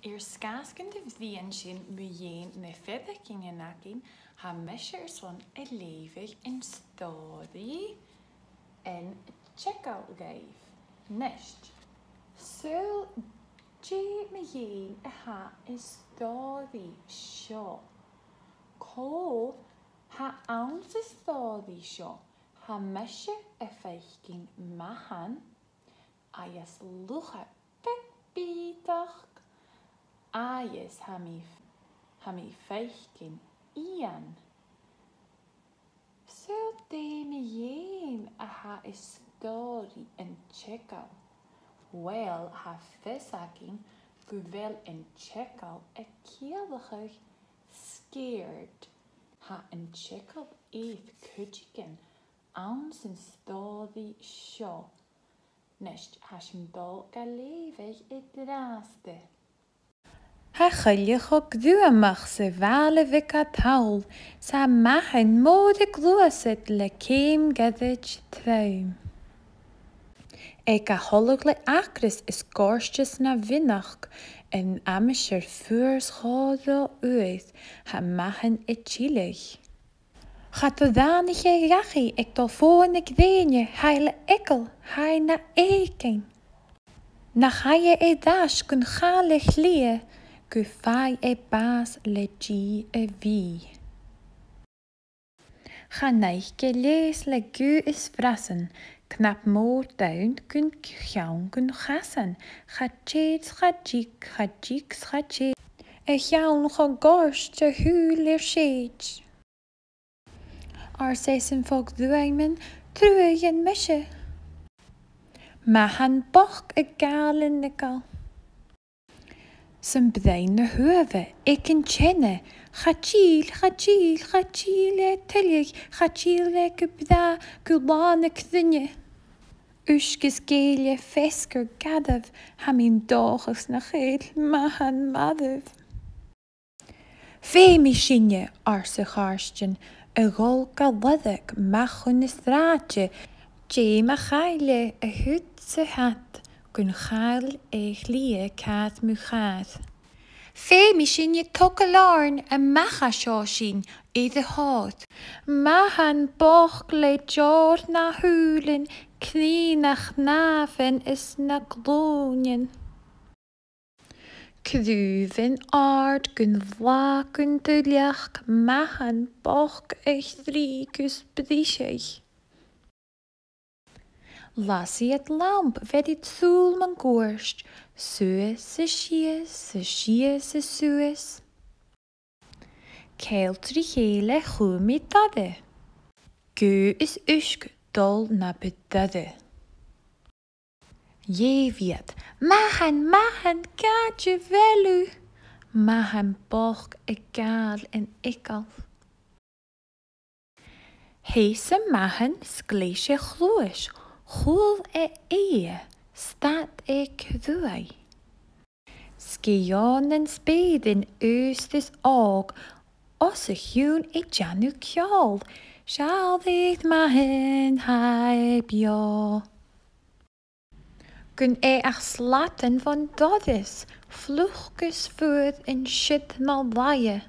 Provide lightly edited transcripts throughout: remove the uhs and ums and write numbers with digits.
Scascan de bhíonn sin mhuiéin na fedacin nacin ha measure son leibh in stádaí in checkout gaibh. Neist, sul dé mhuiéin ha is stádaí seo. Có ha ann sa stádaí seo ha measure feicin mahan agus lucha bítach agus ha mi feicin ian. Sul dé mhuiéin ha is stádaí in checkout. Wel ha fesacin go bhfuil in checkout céalachach scared. Ha in checkout éiad cuidigin ann san stádaí seo. Neist ha sin dul go léibh dráasta. Ha chuileach ó gdúamach sa bhela vica taul, sa mahan mód glúasid le céim gadid traum. Ag a holog le acras is górstas na vinach in amateur fuers cháda uaith ha mahan tíleich. Gaat de danige gachi ag dal fóin ag déine heile ikkel hai na éiken. Na chaie das gun chalich lie go fai baas le G V. Ga neich lees le gu is frassen, knap moor down gun gaan gun gassen. Ga tjeets, ga jiks, ga tjeets. Gaan ga gors te huiler sheets. Seisen volk duimen, truig en mesje. Mahan boch galen nikkel. Zijn breine huwe, ik in tjenne. Gachil, telig, gachil kubda, kulane kvinje. Uskes geelje fesker gadav, hamin doges na geel, mahan madev. Femishinje, arse garstjen. Een rolka wadek, machun is straatje. Jema gaile, hutse hat. Kun gail lie kaat mugaat. Femishin je tokkelarn en macha shoshin de hout. Mahan boch le jor na hulen, knienach naven is na gloonjen. Kruven aard kun vla kun duljach, mahan boch drikus brisich. Lassie het lamp, vet het soel man goorst, sues se sues. Keiltri hele goe tadde. Gu is usk dol na bedadde. Je weet, mahan, kaatje velu. Mahan boch egal en ikkel. Heese mahan skleesje gloes. Goel staat ik doei. Skion en speden oostes ook. Osse groen janu kjol. Zal dit mahen heb jo. Kun ach slaten van dat is. Vlugjes voet en shit mal waaien.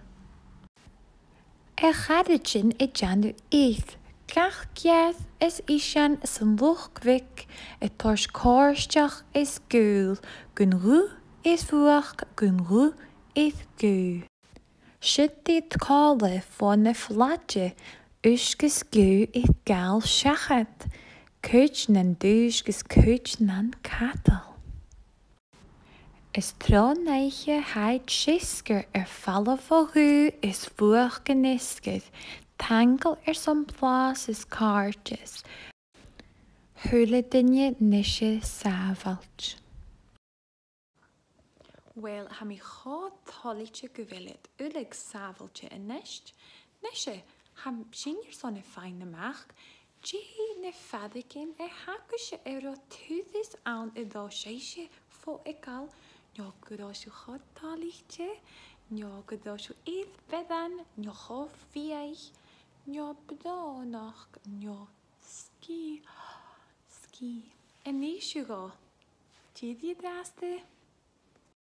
Gadetjen janu eet. Kachkjaat is ishan zijn luchtwik, het torskoorstjach is geul, gun ru is vuach, gun ru is geu. Shit dit kalle van de flatje, uskes geu is gaal schachet, kuch nan duskes kuch nan katel. Is troneiche heid schisker vallen voor u is vuach genisket, tangle some plaas is kaartjes. Hule dinje nisje savalt. Wel, ha mi gaat talletje gewillet, ulig savaltje en nest. Nesje, ha sinjer zo'n fijne maag. Ne fadikin hakusje tudis aan dosjeisje voor ikal. Njo kudosje gaat talletje. Njo kudosje eet bedan. Njo hof viej. Njo bedanach. Njo ski. En niet je go. Zie je dat?